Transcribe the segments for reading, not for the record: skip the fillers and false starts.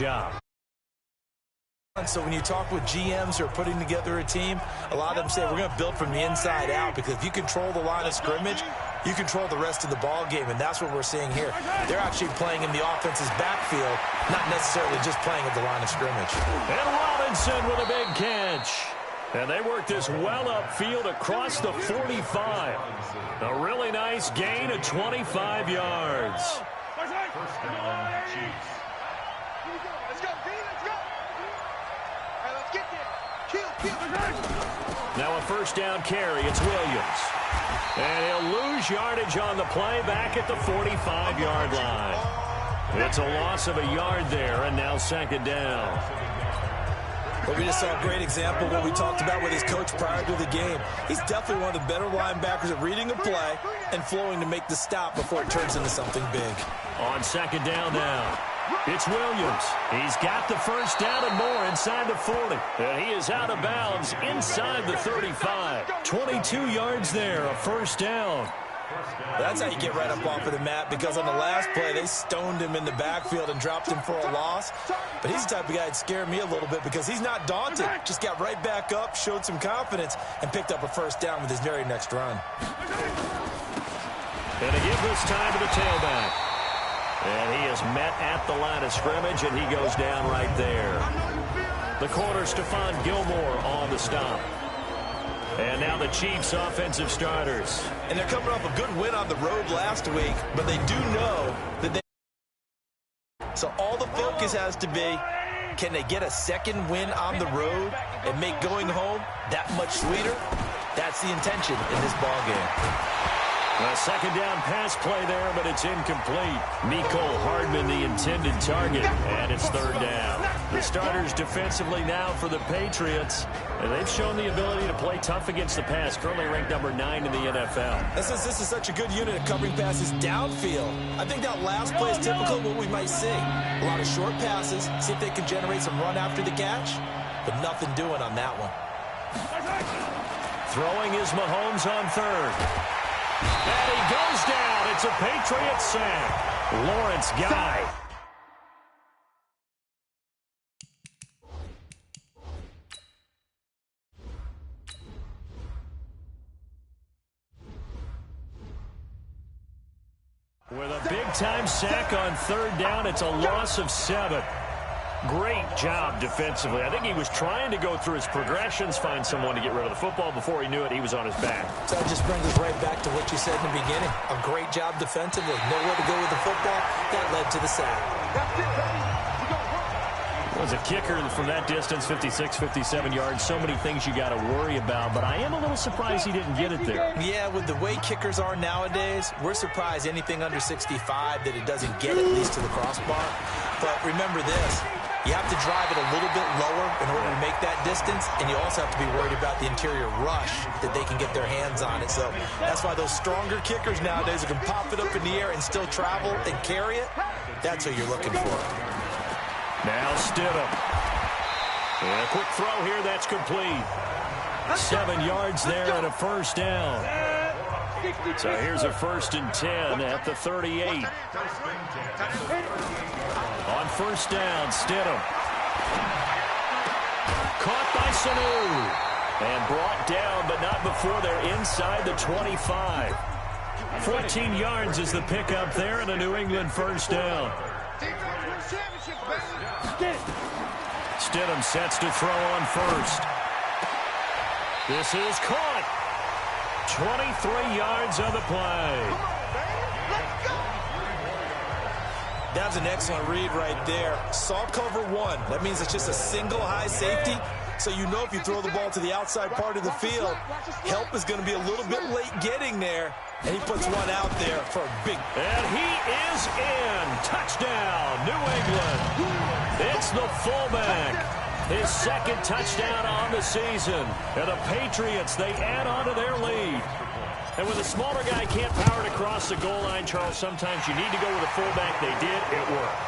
job. So when you talk with GMs who are putting together a team, a lot of them say we're going to build from the inside out, because if you control the line of scrimmage, you control the rest of the ball game, and that's what we're seeing here. They're actually playing in the offense's backfield, not necessarily just playing at the line of scrimmage. And Robinson with a big catch. And they work this well upfield across the 45. A really nice gain of 25 yards. First down, Chiefs. Let's go, B, let's go. All right, let's get there. Kill. Now a first down carry. It's Williams. And he'll lose yardage on the play back at the 45-yard line. It's a loss of a yard there, and now second down. But we just saw a great example of what we talked about with his coach prior to the game. He's definitely one of the better linebackers at reading a play and flowing to make the stop before it turns into something big. On second down now, it's Williams. He's got the first down and more inside the 40. And he is out of bounds inside the 35. 22 yards there, a first down. That's how you get right up off of the mat, because on the last play, they stoned him in the backfield and dropped him for a loss. But he's the type of guy that scared me a little bit, because he's not daunted. Just got right back up, showed some confidence, and picked up a first down with his very next run. And to give this time to the tailback. And he is met at the line of scrimmage, and he goes down right there. The corner, Stephon Gilmore, on the stop. And now the Chiefs' offensive starters. And they're coming off a good win on the road last week, but they do know that they... So all the focus has to be, can they get a second win on the road and make going home that much sweeter? That's the intention in this ball game. A second down pass play there, but it's incomplete. Mecole Hardman, the intended target, and it's third down. The starters defensively now for the Patriots, and they've shown the ability to play tough against the pass, currently ranked number 9 in the NFL. And since this is such a good unit of covering passes downfield, I think that last play is typical of what we might see. A lot of short passes, see if they can generate some run after the catch, but nothing doing on that one. Throwing is Mahomes on third. And he goes down. It's a Patriot sack. Lawrence Guy. With a big-time sack on third down, it's a loss of 7. Great job defensively. I think he was trying to go through his progressions, find someone to get rid of the football. Before he knew it, he was on his back. So that just brings us right back to what you said in the beginning. A great job defensively. Nowhere to go with the football. That led to the sack. Was a kicker from that distance, 56, 57 yards. So many things you got to worry about, but I am a little surprised he didn't get it there. Yeah, with the way kickers are nowadays, we're surprised anything under 65 that it doesn't get at least to the crossbar. But remember this. You have to drive it a little bit lower in order to make that distance, and you also have to be worried about the interior rush that they can get their hands on it. So that's why those stronger kickers nowadays who can pop it up in the air and still travel and carry it, that's what you're looking for. Now Stidham. And a quick throw here, that's complete. 7 yards there and a first down. So here's a 1st and 10 at the 38. On first down, Stidham. Caught by Sanu. And brought down, but not before they're inside the 25. 14 yards is the pickup there and a New England first down. Stidham sets to throw on first. This is caught. 23 yards on the play. That was an excellent read right there. Saw cover 1. That means it's just a single high safety. So you know if you throw the ball to the outside part of the field, help is going to be a little bit late getting there. And he puts one out there for a big... And he is in. Touchdown, New England. It's the fullback. His second touchdown on the season. And the Patriots, they add on to their lead. And when the smaller guy can't power it across the goal line, Charles, sometimes you need to go with a fullback. They did. It worked.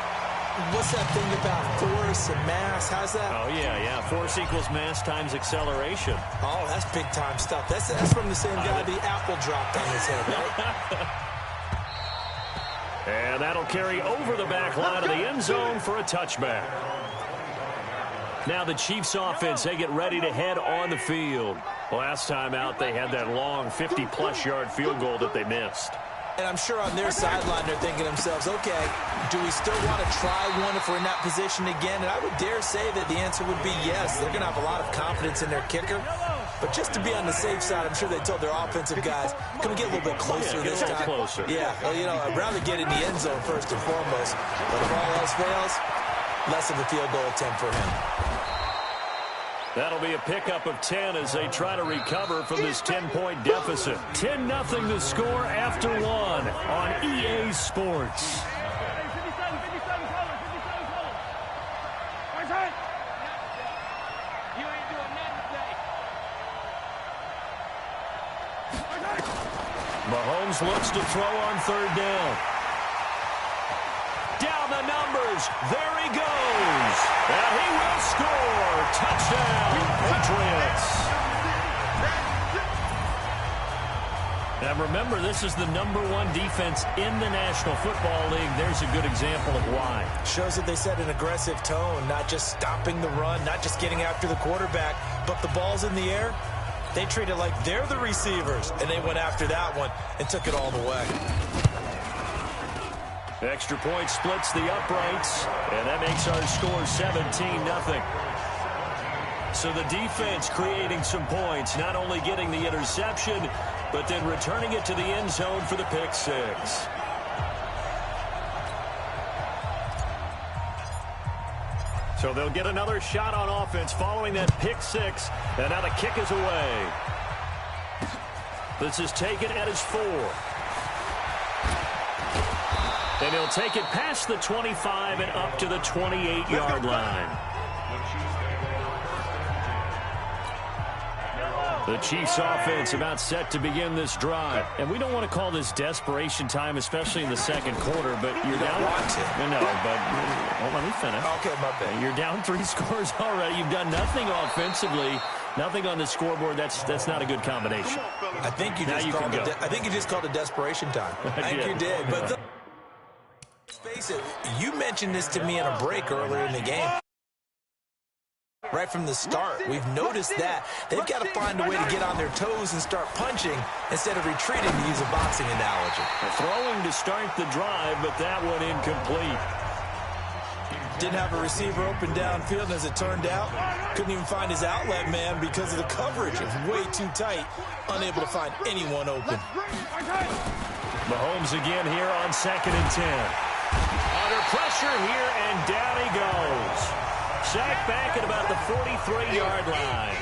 What's that thing about force and mass? How's that? Oh, yeah. Force equals mass times acceleration. Oh, that's big-time stuff. That's from the same guy the apple dropped on his head, right? And that'll carry over the back line of the end zone for a touchback. Now the Chiefs offense, they get ready to head on the field. Last time out, they had that long 50-plus yard field goal that they missed. And I'm sure on their sideline they're thinking to themselves, okay, do we still want to try one if we're in that position again? And I would dare say that the answer would be yes. They're going to have a lot of confidence in their kicker. But just to be on the safe side, I'm sure they told their offensive guys, can we get a little bit closer this time? Closer. Yeah, well, you know, I'd rather get in the end zone first and foremost. But if all else fails, less of a field goal attempt for him. That'll be a pickup of 10 as they try to recover from this 10-point deficit. 10-0 the score after one on EA Sports. Mahomes looks to throw on third down. Down the numbers. There he goes. And he will score. Touchdown, Patriots. Now remember, this is the #1 defense in the National Football League. There's a good example of why. Shows that they set an aggressive tone, not just stopping the run, not just getting after the quarterback, but the ball's in the air. They treat it like they're the receivers, and they went after that one and took it all the way. Extra point splits the uprights, and that makes our score 17-0. So the defense creating some points, not only getting the interception, but then returning it to the end zone for the pick six. So they'll get another shot on offense following that pick six, and now the kick is away. This is taken at his 4. And he'll take it past the 25 and up to the 28-yard line. The Chiefs offense about set to begin this drive. And we don't want to call this desperation time, especially in the second quarter, but you're down. No, but well, let me finish. Okay, my bad. You're down 3 scores already. You've done nothing offensively, nothing on the scoreboard. That's not a good combination. I think you just called it desperation time. I think you did. But let's face it, you mentioned this to me in a break earlier in the game. Right from the start, we've noticed that. They've got to find a way to get on their toes and start punching instead of retreating, to use a boxing analogy. Throwing to start the drive, but that one incomplete. Didn't have a receiver open downfield, and as it turned out, couldn't even find his outlet man because of the coverage. It was way too tight, unable to find anyone open. Mahomes again here on 2nd and 10. Under pressure here, and down he goes. Sacked back at about the 43-yard line.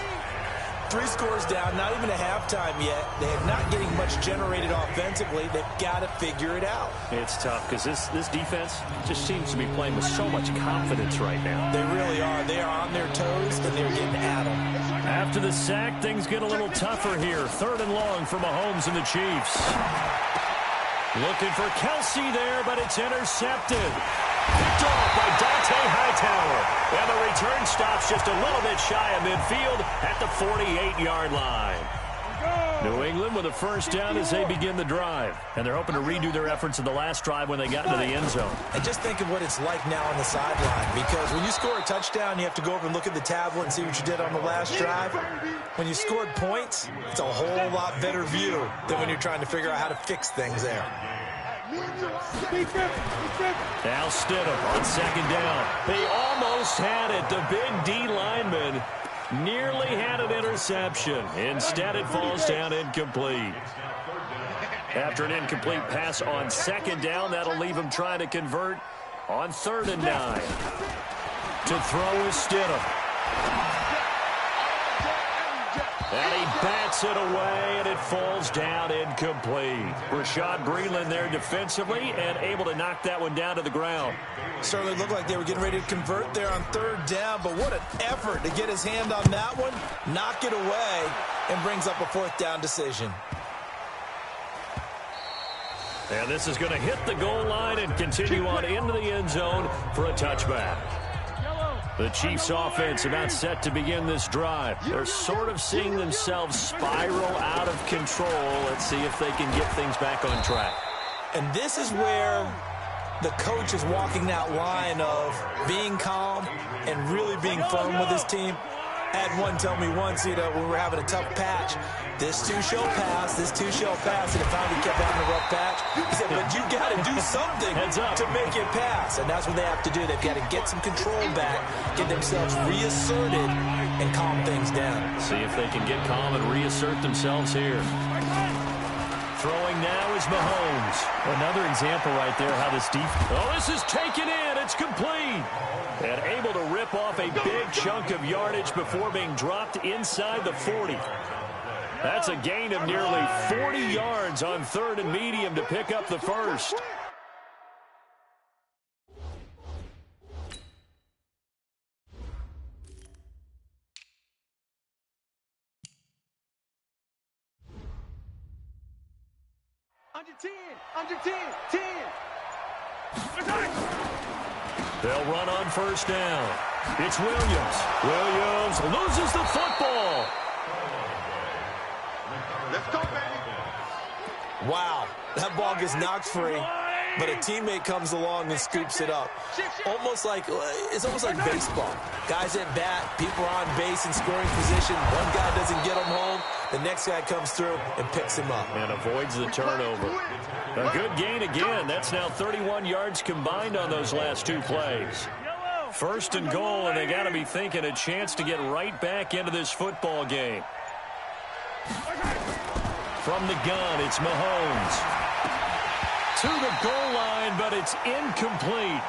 3 scores down, not even a halftime yet. They're not getting much generated offensively. They've got to figure it out. It's tough because this defense just seems to be playing with so much confidence right now. They really are. They are on their toes, and they're getting at them. After the sack, things get a little tougher here. 3rd and long for Mahomes and the Chiefs. Looking for Kelsey there, but it's intercepted. Picked off by Dante Hightower. And the return stops just a little bit shy of midfield at the 48-yard line. New England with a first down as they begin the drive. And they're hoping to redo their efforts in the last drive when they got into the end zone. And just think of what it's like now on the sideline. Because when you score a touchdown, you have to go over and look at the tablet and see what you did on the last drive. When you scored points, it's a whole lot better view than when you're trying to figure out how to fix things there. Now Stidham on 2nd down. They almost had it. The big D lineman nearly had an interception. Instead, it falls down incomplete. After an incomplete pass on 2nd down, that'll leave him trying to convert on 3rd and 9. To throw is Stidham. And he bats it away, and it falls down incomplete. Rashad Breeland there defensively and able to knock that one down to the ground. Certainly looked like they were getting ready to convert there on 3rd down, but what an effort to get his hand on that one, knock it away, and brings up a 4th down decision. And this is going to hit the goal line and continue on into the end zone for a touchback. The Chiefs offense about set to begin this drive. They're sort of seeing themselves spiral out of control. Let's see if they can get things back on track. And this is where the coach is walking that line of being calm and really being firm with his team. I had one tell me once, when we were having a tough patch, this too shall pass, and it finally kept having a rough patch. He said, but you got to do something to make it pass, and that's what they have to do. They've got to get some control back, get themselves reasserted, and calm things down. See if they can get calm and reassert themselves here. Throwing now is Mahomes. Another example right there how this defense... Oh, this is taken in. It's complete. And able to rip off a big chunk of yardage before being dropped inside the 40. That's a gain of nearly 40 yards on 3rd and medium to pick up the first. Under 10. They'll run on 1st down. It's Williams. Williams loses the football. Let's go, baby. Wow, that ball gets knocked free, but a teammate comes along and scoops it up. It's almost like baseball. Guys at bat, people are on base in scoring position. One guy doesn't get him home. The next guy comes through and picks him up. And avoids the turnover. A good gain again. That's now 31 yards combined on those last 2 plays. 1st and goal, and they got to be thinking a chance to get right back into this football game. From the gun, it's Mahomes. To the goal line, but it's incomplete.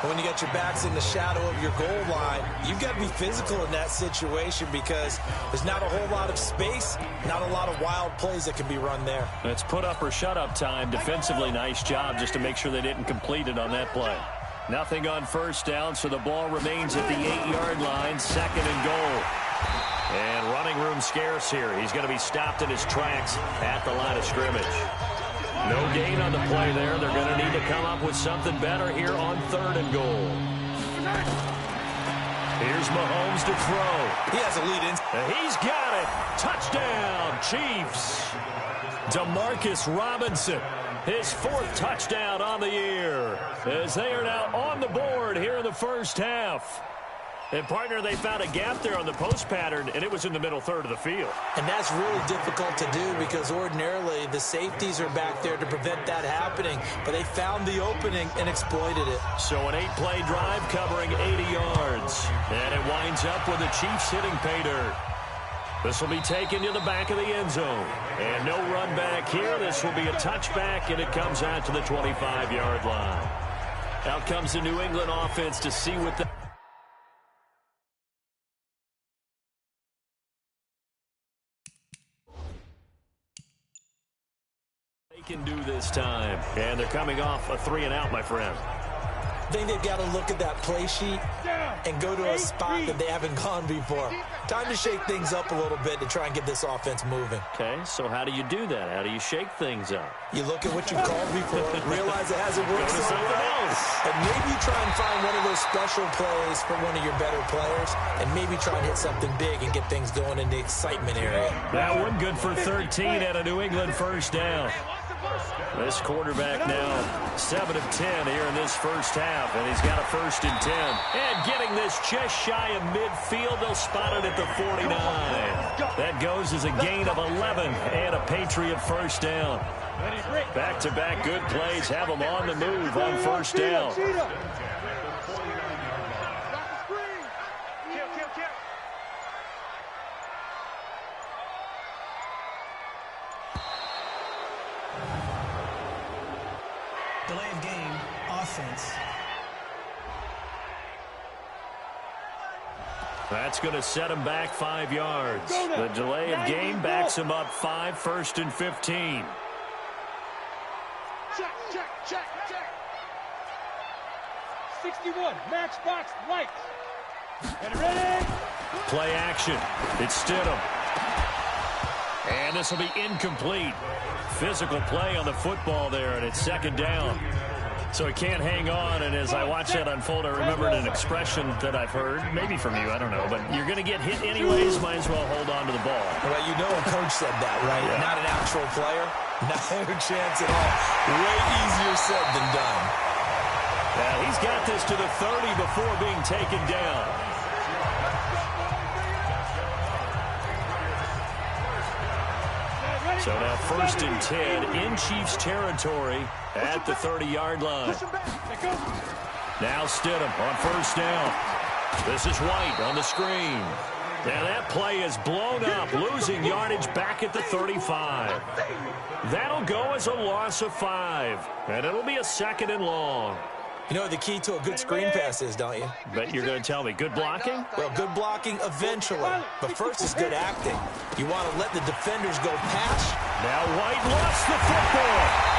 When you got your backs in the shadow of your goal line, you've got to be physical in that situation because there's not a whole lot of space, not a lot of wild plays that can be run there. It's put up or shut up time. Defensively, nice job just to make sure they didn't complete it on that play. Nothing on 1st down, so the ball remains at the 8-yard line, 2nd and goal. And running room scarce here. He's going to be stopped in his tracks at the line of scrimmage. No gain on the play there. They're going to need to come up with something better here on 3rd and goal. Here's Mahomes to throw. He has a lead in. He's got it. Touchdown, Chiefs. Demarcus Robinson, his 4th touchdown on the year, as they are now on the board here in the 1st half. And, partner, they found a gap there on the post pattern, and it was in the middle 3rd of the field. And that's really difficult to do because ordinarily the safeties are back there to prevent that happening. But they found the opening and exploited it. So an 8-play drive covering 80 yards. And it winds up with the Chiefs hitting pay dirt. This will be taken to the back of the end zone. And no run back here. This will be a touchback, and it comes out to the 25-yard line. Out comes the New England offense to see what the... can do this time. And they're coming off a 3-and-out, my friend. I think they've got to look at that play sheet and go to a spot that they haven't gone before. Time to shake things up a little bit to try and get this offense moving. Okay, so how do you do that? How do you shake things up? You look at what you've called before, realize it hasn't worked so something else. And maybe you try and find one of those special plays from one of your better players, and maybe try and hit something big and get things going in the excitement area. That one good for 13 at a New England 1st down. This quarterback now 7 of 10 here in this 1st half, and he's got a 1st and 10. And getting this just shy of midfield, they'll spot it at the 49. That goes as a gain of 11 and a Patriot 1st down. Back-to-back good plays have them on the move on 1st down. Delay of game, offense. That's going to set him back 5 yards. The delay of game backs him up 5, 1st and 15. Check. 61, matchbox right. And ready? Play action. It's Stidham. And this will be incomplete. Physical play on the football there, and it's 2nd down. So he can't hang on, and as I watch that unfold, I remembered an expression that I've heard, maybe from you, I don't know, but you're going to get hit anyways, might as well hold on to the ball. Well, you know a coach said that, right? Yeah. Not an actual player. No chance at all. Way easier said than done. Yeah, he's got this to the 30 before being taken down. So now 1st and 10 in Chiefs territory at the 30-yard line. Now Stidham on 1st down. This is White on the screen. Now that play is blown up, losing yardage back at the 35. That'll go as a loss of 5, and it'll be a 2nd and long. You know what the key to a good screen pass is, don't you? Bet you're going to tell me. Good blocking? Well, good blocking eventually, but first is good acting. You want to let the defenders go past. Now White lost the football.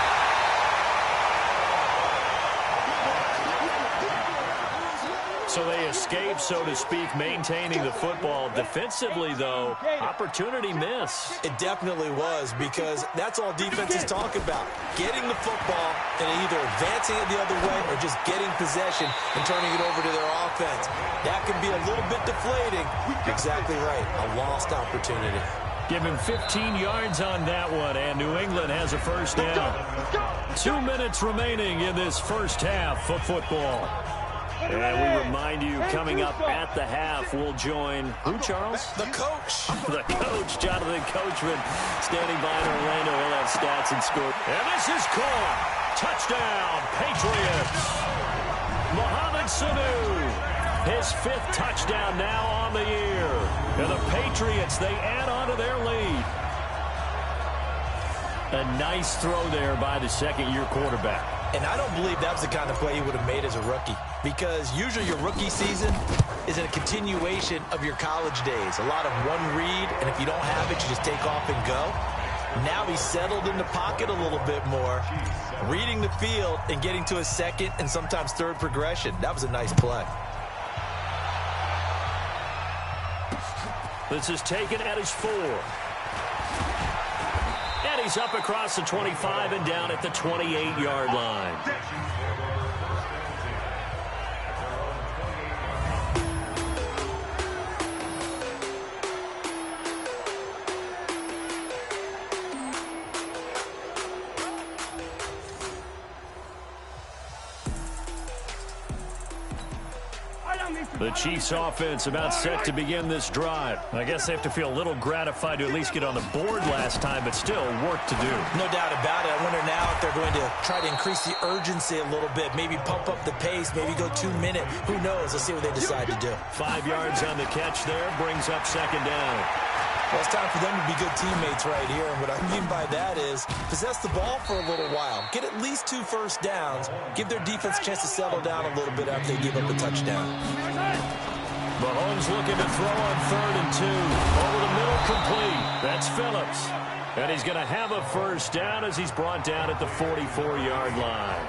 So they escape, so to speak, maintaining the football. Defensively, though, opportunity miss. It definitely was, because that's all defense is talking about. Getting the football and either advancing it the other way or just getting possession and turning it over to their offense. That can be a little bit deflating. Exactly right. A lost opportunity. Give him 15 yards on that one, and New England has a 1st down. 2 minutes remaining in this first half of football. And we remind you, coming up at the half, we'll join who, Charles? The coach. The coach, Jonathan Coachman, standing by in Orlando. He'll have stats and score. And this is caught. Touchdown, Patriots. Mohamed Sanu, his 5th touchdown now on the year. And the Patriots, they add on to their lead. A nice throw there by the 2nd-year quarterback. And I don't believe that was the kind of play he would have made as a rookie, because usually your rookie season is a continuation of your college days. A lot of one read, and if you don't have it, you just take off and go. Now he's settled in the pocket a little bit more, reading the field and getting to a 2nd and sometimes 3rd progression. That was a nice play. This is taken at his 4. And he's up across the 25 and down at the 28-yard line. The Chiefs offense about set to begin this drive. I guess they have to feel a little gratified to at least get on the board last time, but still work to do. No doubt about it. I wonder now if they're going to try to increase the urgency a little bit, maybe pump up the pace, maybe go 2-minute. Who knows? Let's see what they decide to do. 5 yards on the catch there, brings up 2nd down. Well, it's time for them to be good teammates right here. And what I mean by that is possess the ball for a little while. Get at least 2 first downs. Give their defense a chance to settle down a little bit after they give up a touchdown. Mahomes looking to throw on 3rd and 2. Over the middle, complete. That's Phillips. And he's going to have a 1st down as he's brought down at the 44-yard line.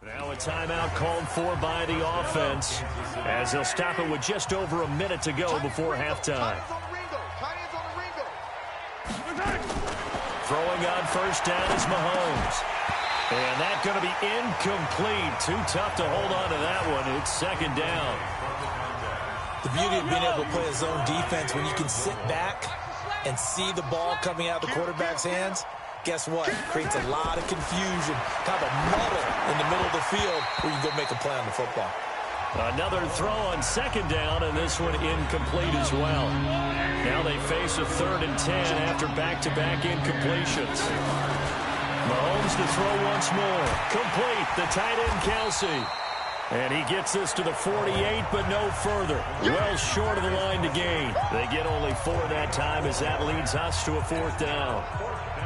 Now a timeout called for by the offense, as they'll stop it with just over a minute to go before halftime. Throwing on 1st down is Mahomes. And that's going to be incomplete. Too tough to hold on to that one. It's 2nd down. The beauty of being able to play a zone defense when you can sit back and see the ball coming out of the quarterback's hands, guess what? Creates a lot of confusion, kind of a muddle in the middle of the field where you go make a play on the football. Another throw on 2nd down, and this one incomplete as well. Now they face a 3rd and 10 after back-to-back incompletions. Mahomes to throw once more. Complete. The tight end, Kelsey. And he gets this to the 48, but no further. Well short of the line to gain. They get only 4 that time as that leads us to a 4th down.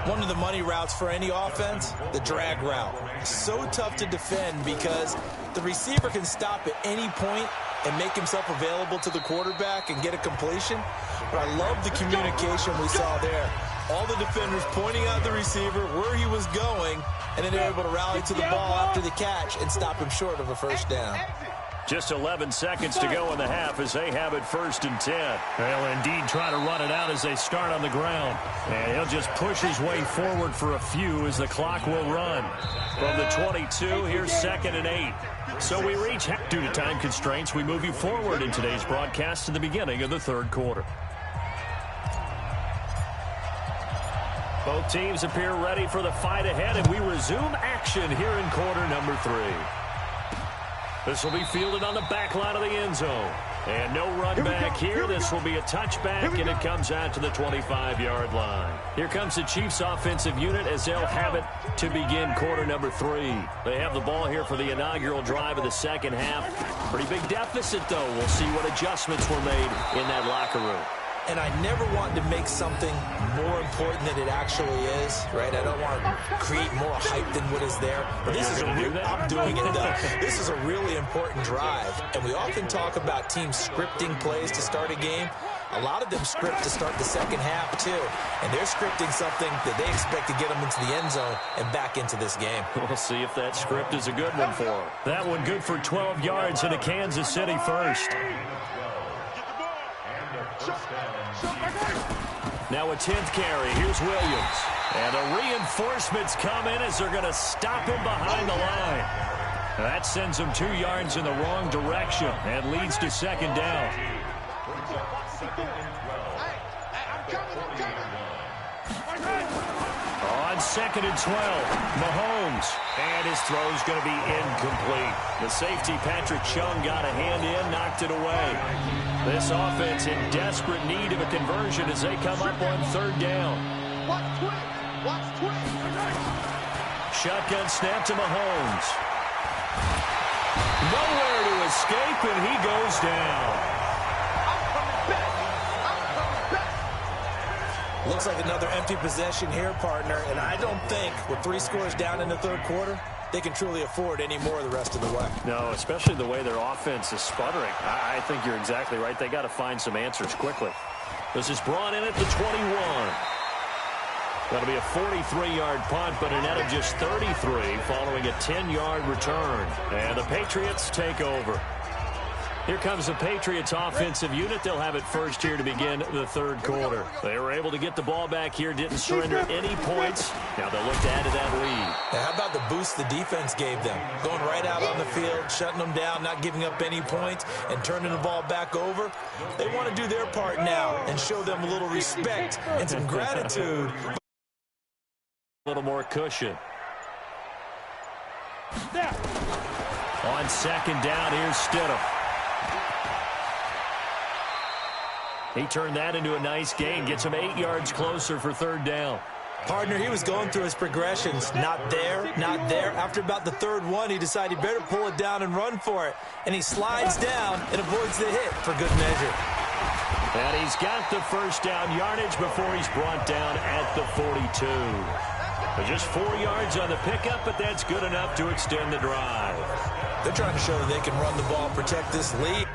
One of the money routes for any offense, the drag route. So tough to defend because the receiver can stop at any point and make himself available to the quarterback and get a completion. But I love the communication we saw there. All the defenders pointing out the receiver, where he was going, and then they're able to rally to the ball after the catch and stop him short of a 1st down. Just 11 seconds to go in the half as they have it 1st and 10. They'll indeed try to run it out as they start on the ground. And he'll just push his way forward for a few as the clock will run. From the 22, here's 2nd and 8. So we reach, due to time constraints, we move you forward in today's broadcast to the beginning of the 3rd quarter. Both teams appear ready for the fight ahead, and we resume action here in quarter number 3. This will be fielded on the back line of the end zone. And no run back here. This will be a touchback, and it comes out to the 25-yard line. Here comes the Chiefs offensive unit as they'll have it to begin quarter number 3. They have the ball here for the inaugural drive of the 2nd half. Pretty big deficit, though. We'll see what adjustments were made in that locker room. And I never want to make something more important than it actually is, right? I don't want to create more hype than what is there. But this is I'm doing it, though. This is a really important drive. And we often talk about teams scripting plays to start a game. A lot of them script to start the 2nd half, too. And they're scripting something that they expect to get them into the end zone and back into this game. We'll see if that script is a good one for them. That one good for 12 yards into Kansas City first. Now a 10th carry. Here's Williams. And the reinforcements come in as they're going to stop him behind the line. That sends him 2 yards in the wrong direction and leads to 2nd down. On 2nd and 12, Mahomes. And his throw's going to be incomplete. The safety, Patrick Chung, got a hand in, knocked it away. This offense in desperate need of a conversion as they come up on 3rd down. Shotgun snap to Mahomes. Nowhere to escape, and he goes down. Looks like another empty possession here, partner. And I don't think with 3 scores down in the 3rd quarter, they can truly afford any more the rest of the way. No, especially the way their offense is sputtering. I think you're exactly right. They got to find some answers quickly. This is brought in at the 21. That'll be a 43-yard punt, but a net of just 33 following a 10-yard return. And the Patriots take over. Here comes the Patriots offensive unit. They'll have it first here to begin the 3rd quarter. They were able to get the ball back here, didn't surrender any points. Now they'll look to add to that lead. Now, how about the boost the defense gave them? Going right out on the field, shutting them down, not giving up any points, and turning the ball back over. They want to do their part now and show them a little respect and some gratitude. A little more cushion. On 2nd down, here's Stidham. He turned that into a nice gain. Gets him 8 yards closer for 3rd down. Partner, he was going through his progressions. Not there, not there. After about the 3rd one, he decided he better pull it down and run for it. And he slides down and avoids the hit for good measure. And he's got the 1st down yardage before he's brought down at the 42. But just 4 yards on the pickup, but that's good enough to extend the drive. They're trying to show that they can run the ball, protect this lead.